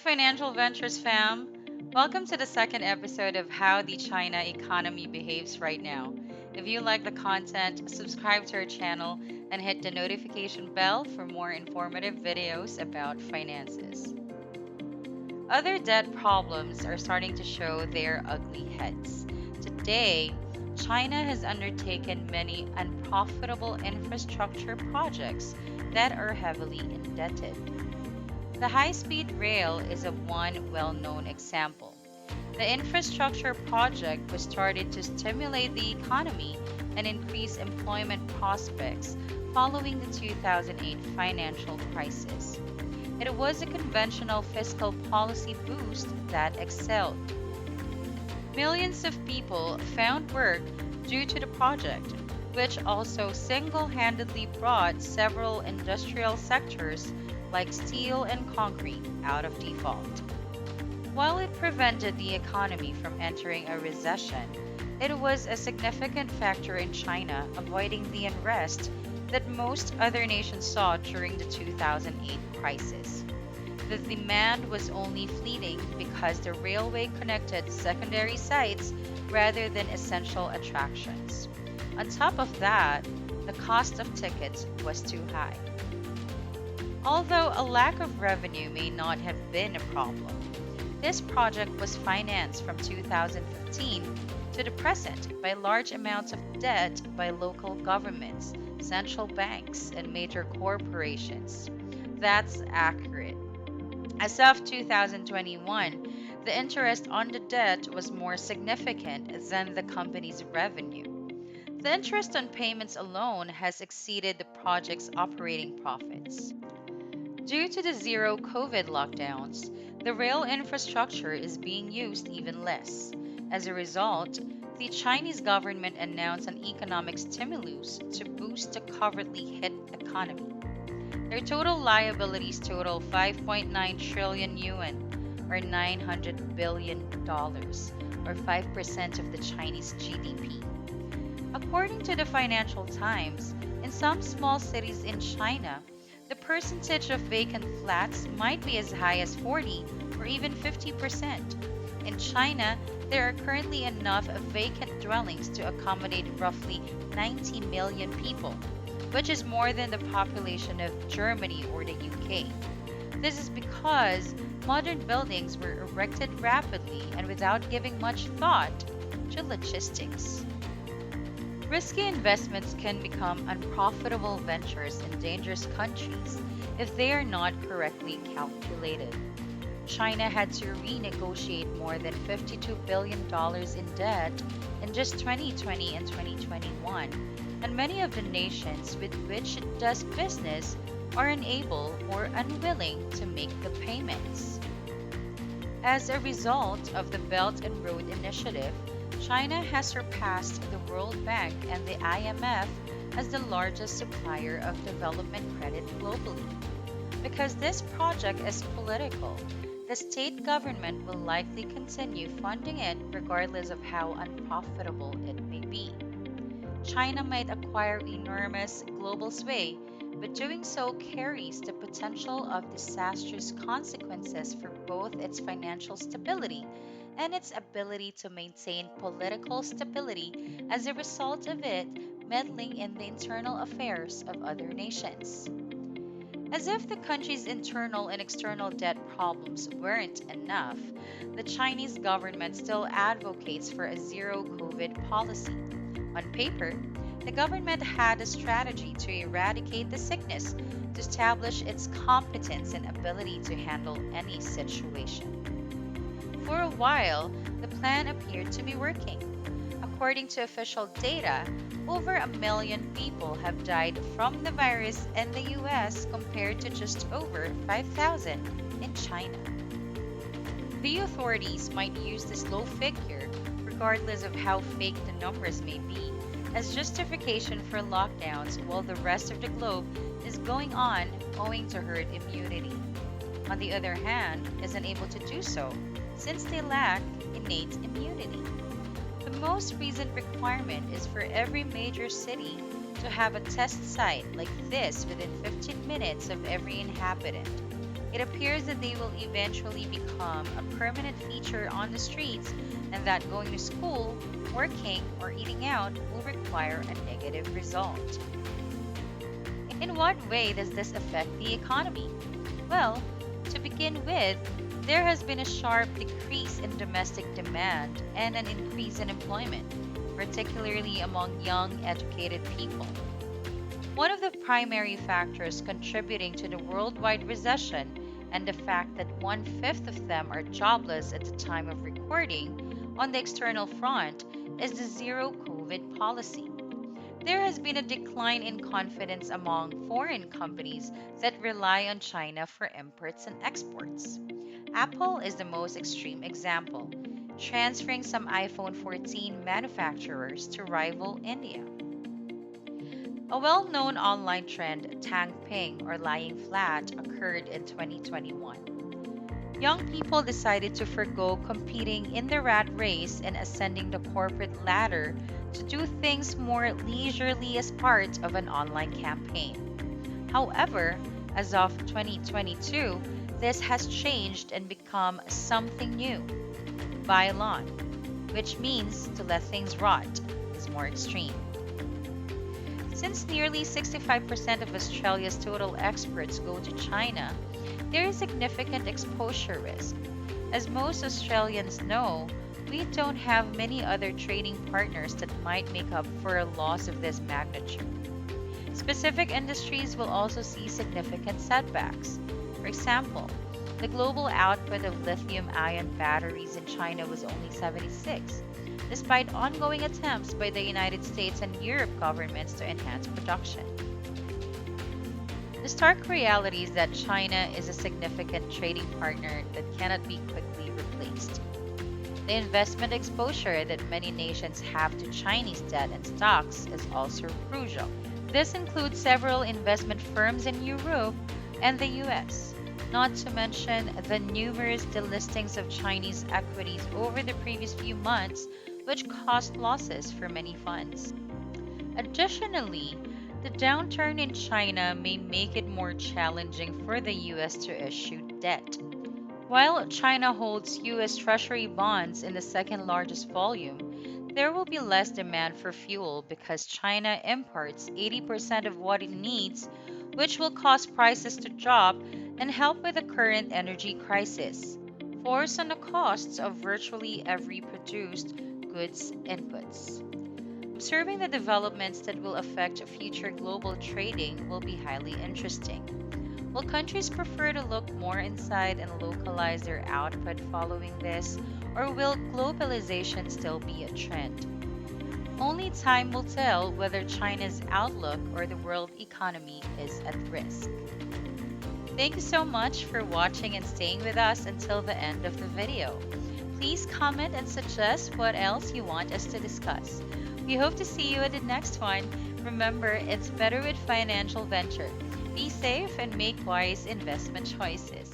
Financial Ventures fam. Welcome to the second episode of How the China Economy Behaves Right Now. If you like the content, subscribe to our channel and hit the notification bell for more informative videos about finances. Other debt problems are starting to show their ugly heads. Today, China has undertaken many unprofitable infrastructure projects that are heavily indebted. The high speed rail is a one well known example. The infrastructure project was started to stimulate the economy and increase employment prospects following the 2008 financial crisis. It was a conventional fiscal policy boost that excelled. Millions of people found work due to the project, which also single handedly brought several industrial sectors like steel and concrete out of default. While it prevented the economy from entering a recession, it was a significant factor in China avoiding the unrest that most other nations saw during the 2008 crisis. The demand was only fleeting because the railway connected secondary sites rather than essential attractions. On top of that, the cost of tickets was too high. Although a lack of revenue may not have been a problem, this project was financed from 2015 to the present by large amounts of debt by local governments, central banks, and major corporations. That's accurate. As of 2021, the interest on the debt was more significant than the company's revenue. The interest on payments alone has exceeded the project's operating profits. Due to the zero COVID lockdowns, the rail infrastructure is being used even less. As a result, the Chinese government announced an economic stimulus to boost the covertly hit economy. Their total liabilities total 5.9 trillion yuan, or $900 billion, or 5% of the Chinese GDP. According to the Financial Times, in some small cities in China, the percentage of vacant flats might be as high as 40 or even 50%. In China, there are currently enough vacant dwellings to accommodate roughly 90 million people, which is more than the population of Germany or the UK. This is because modern buildings were erected rapidly and without giving much thought to logistics. Risky investments can become unprofitable ventures in dangerous countries if they are not correctly calculated. China had to renegotiate more than $52 billion in debt in just 2020 and 2021, and many of the nations with which it does business are unable or unwilling to make the payments. As a result of the Belt and Road Initiative, China has surpassed the World Bank and the IMF as the largest supplier of development credit globally. Because this project is political, the state government will likely continue funding it regardless of how unprofitable it may be. China might acquire enormous global sway, but doing so carries the potential of disastrous consequences for both its financial stability and its ability to maintain political stability as a result of it meddling in the internal affairs of other nations. As if the country's internal and external debt problems weren't enough, the Chinese government still advocates for a zero COVID policy. On paper, the government had a strategy to eradicate the sickness to establish its competence and ability to handle any situation. For a while, the plan appeared to be working. According to official data, over 1 million people have died from the virus in the US compared to just over 5,000 in China. The authorities might use this low figure, regardless of how fake the numbers may be, as justification for lockdowns while the rest of the globe is going on owing to herd immunity. On the other hand, is unable to do so since they lack innate immunity. The most recent requirement is for every major city to have a test site like this within 15 minutes of every inhabitant. It appears that they will eventually become a permanent feature on the streets and that going to school, working, or eating out will require a negative result. In what way does this affect the economy? Well, to begin with, there has been a sharp decrease in domestic demand and an increase in employment, particularly among young, educated people. One of the primary factors contributing to the worldwide recession and the fact that one-fifth of them are jobless at the time of recording on the external front is the zero COVID policy. There has been a decline in confidence among foreign companies that rely on China for imports and exports. Apple is the most extreme example, transferring some iPhone 14 manufacturers to rival India. A well known online trend, TANG or lying flat, occurred in 2021. Young people decided to forgo competing in the rat race and ascending the corporate ladder to do things more leisurely as part of an online campaign. However, as of 2022, this has changed and become something new. Bailon, which means to let things rot, is more extreme. Since nearly 65% of Australia's total exports go to China, there is significant exposure risk. As most Australians know, we don't have many other trading partners that might make up for a loss of this magnitude. Specific industries will also see significant setbacks. For example, the global output of lithium-ion batteries in China was only 76, despite ongoing attempts by the United States and Europe governments to enhance production. The stark reality is that China is a significant trading partner that cannot be quickly replaced. The investment exposure that many nations have to Chinese debt and stocks is also crucial. This includes several investment firms in Europe and the US, not to mention the numerous delistings of Chinese equities over the previous few months, which caused losses for many funds. Additionally, the downturn in China may make it more challenging for the US to issue debt. While China holds US Treasury bonds in the second largest volume, there will be less demand for fuel because China imports 80% of what it needs, which will cause prices to drop and help with the current energy crisis, force on the costs of virtually every produced goods inputs. Observing the developments that will affect future global trading will be highly interesting. Will countries prefer to look more inside and localize their output following this, or will globalization still be a trend? Only time will tell whether China's outlook or the world economy is at risk. Thank you so much for watching and staying with us until the end of the video. Please comment and suggest what else you want us to discuss. We hope to see you at the next one. Remember, it's better with financial venture. Be safe and make wise investment choices.